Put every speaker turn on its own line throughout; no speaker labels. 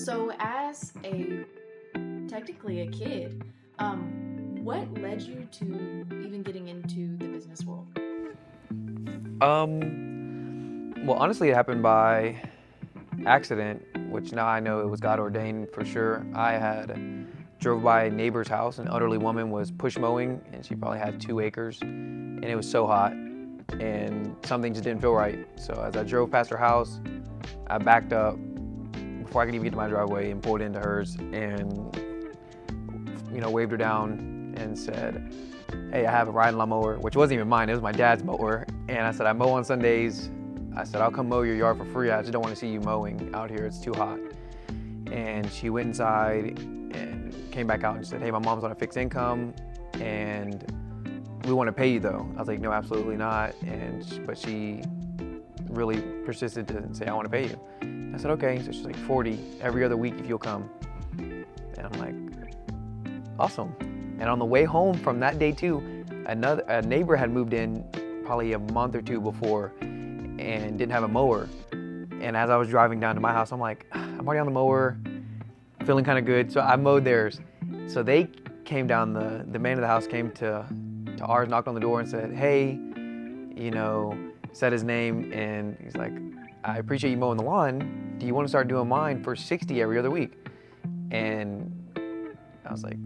So, as technically a kid, what led you to even getting into the business world?
Well, honestly, it happened by accident, which now I know it was God ordained for sure. I had drove by a neighbor's house. An elderly woman was push mowing, and she probably had 2 acres, and it was so hot, and something just didn't feel right. So as I drove past her house, I backed up before I could even get to my driveway and pulled into hers, and waved her down and said, "Hey, I have a riding lawnmower," which wasn't even mine. It was my dad's mower. And I said, "I mow on Sundays." I said, "I'll come mow your yard for free. I just don't want to see you mowing out here. It's too hot." And she went inside and came back out and said, "Hey, my mom's on a fixed income and we want to pay you though." I was like, "No, absolutely not." But she really persisted to say, "I want to pay you." I said, "Okay." So she's like, 40 every other week if you'll come. And I'm like, awesome. And on the way home from that day too, a neighbor had moved in probably a month or two before and didn't have a mower. And as I was driving down to my house, I'm like, I'm already on the mower, feeling kind of good. So I mowed theirs. So they came down, the man of the house came to ours, knocked on the door and said, "Hey," said his name, and he's like, "I appreciate you mowing the lawn. Do you want to start doing mine for 60 every other week?" And I was like,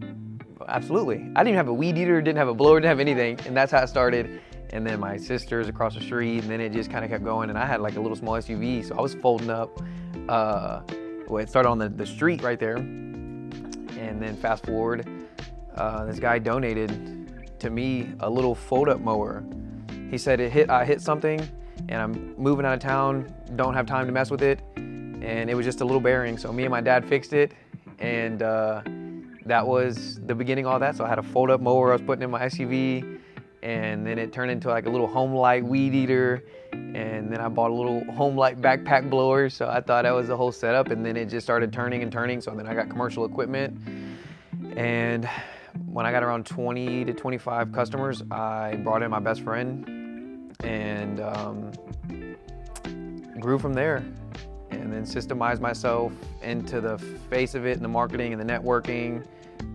absolutely. I didn't even have a weed eater, didn't have a blower, didn't have anything. And that's how it started. And then my sister's across the street, and then it just kind of kept going. And I had like a little small SUV, so I was folding up. It started on the street right there. And then fast forward, this guy donated to me a little fold-up mower. He said I hit something, and I'm moving out of town, don't have time to mess with it. And it was just a little bearing. So me and my dad fixed it, and that was the beginning of all that. So I had a fold-up mower I was putting in my SUV, and then it turned into like a little home light weed eater, and then I bought a little home light backpack blower. So I thought that was the whole setup, and then it just started turning and turning. So then I got commercial equipment, and when I got around 20 to 25 customers, I brought in my best friend, and grew from there. And then systemized myself into the face of it, and the marketing and the networking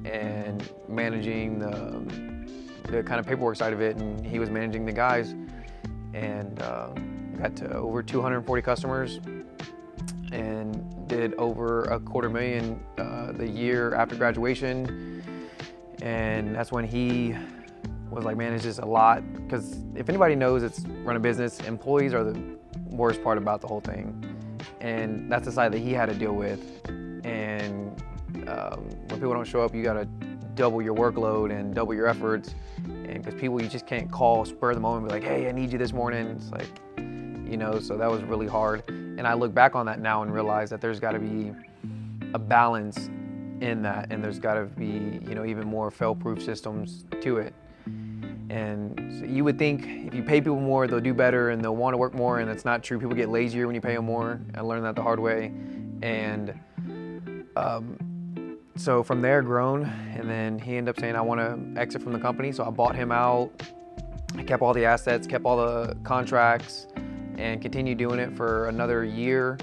and managing the kind of paperwork side of it. And he was managing the guys, and got to over 240 customers and did over $250,000 the year after graduation. And that's when he was like, "Man, it's just a lot." Because if anybody knows it's run a business, employees are the worst part about the whole thing. And that's the side that he had to deal with. And when people don't show up, you gotta double your workload and double your efforts. And because people, you just can't call spur of the moment and be like, "Hey, I need you this morning." It's like, so that was really hard. And I look back on that now and realize that there's gotta be a balance in that. And there's gotta be, even more fail-proof systems to it. And so you would think if you pay people more, they'll do better and they'll want to work more, and that's not true. People get lazier when you pay them more. I learned that the hard way. And so from there, grown, and then he ended up saying, "I want to exit from the company." So I bought him out. I kept all the assets, kept all the contracts, and continued doing it for another year.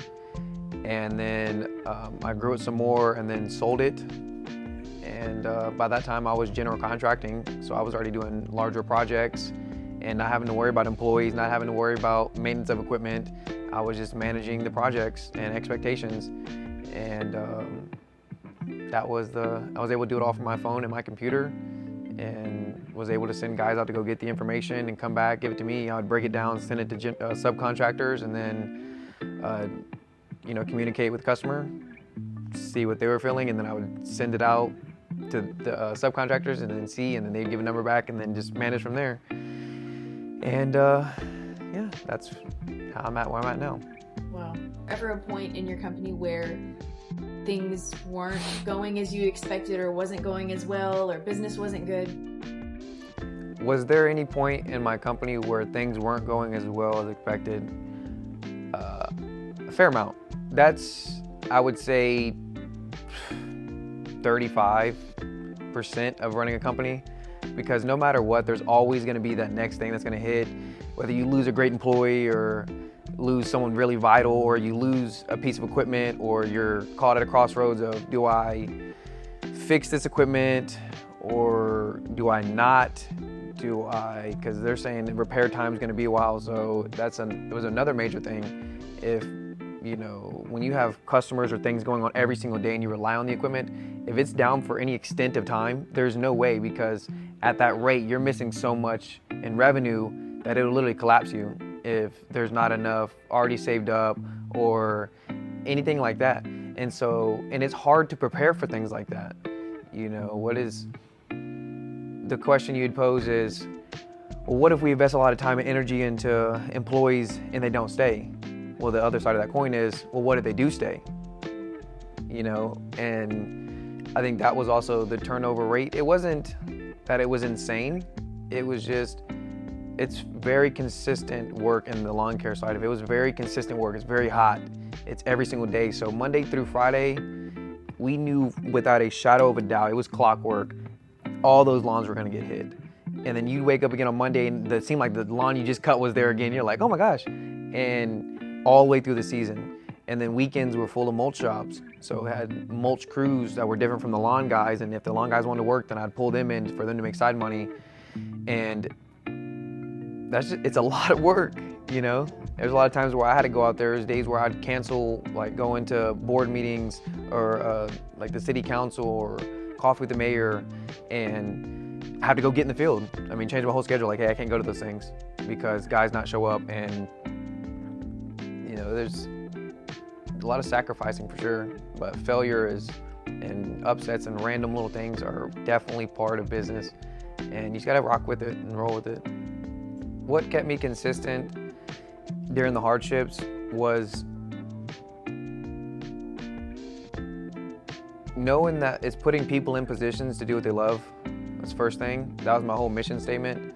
And then I grew it some more and then sold it. And by that time I was general contracting, so I was already doing larger projects and not having to worry about employees, not having to worry about maintenance of equipment. I was just managing the projects and expectations. And I was able to do it all from my phone and my computer, and was able to send guys out to go get the information and come back, give it to me. I would break it down, send it to subcontractors, and then communicate with the customer, see what they were feeling, and then I would send it out to the subcontractors, and then see, and then they'd give a number back, and then just manage from there. And yeah, that's how I'm at where I'm at now.
Wow. Ever a point in your company where things weren't going as you expected, or wasn't going as well, or business wasn't good?
Was there any point in my company where things weren't going as well as expected? A fair amount. That's, I would say, 35% of running a company, because no matter what, there's always going to be that next thing that's going to hit, whether you lose a great employee or lose someone really vital, or you lose a piece of equipment, or you're caught at a crossroads of, do I fix this equipment or do I not? Because they're saying the repair time is going to be a while, so it was another major thing. If, when you have customers or things going on every single day and you rely on the equipment, if it's down for any extent of time, there's no way, because at that rate, you're missing so much in revenue that it'll literally collapse you if there's not enough already saved up or anything like that. And it's hard to prepare for things like that. The question you'd pose is, well, what if we invest a lot of time and energy into employees and they don't stay? Well, the other side of that coin is, well, what if they do stay? And I think that was also the turnover rate. It wasn't that it was insane. It was just, it's very consistent work in the lawn care side of it. It was very consistent work. It's very hot. It's every single day. So Monday through Friday, we knew without a shadow of a doubt, it was clockwork, all those lawns were gonna get hit. And then you'd wake up again on Monday and it seemed like the lawn you just cut was there again. You're like, oh my gosh. And all the way through the season. And then weekends were full of mulch jobs. So I had mulch crews that were different from the lawn guys. And if the lawn guys wanted to work, then I'd pull them in for them to make side money. And it's a lot of work, There's a lot of times where I had to go out there. There's days where I'd cancel, like go into board meetings or like the city council or coffee with the mayor, and have to go get in the field. Change my whole schedule. Like, hey, I can't go to those things because guys not show up. And, there's a lot of sacrificing for sure. But failure and upsets and random little things are definitely part of business. And you just gotta rock with it and roll with it. What kept me consistent during the hardships was knowing that it's putting people in positions to do what they love. That's the first thing. That was my whole mission statement.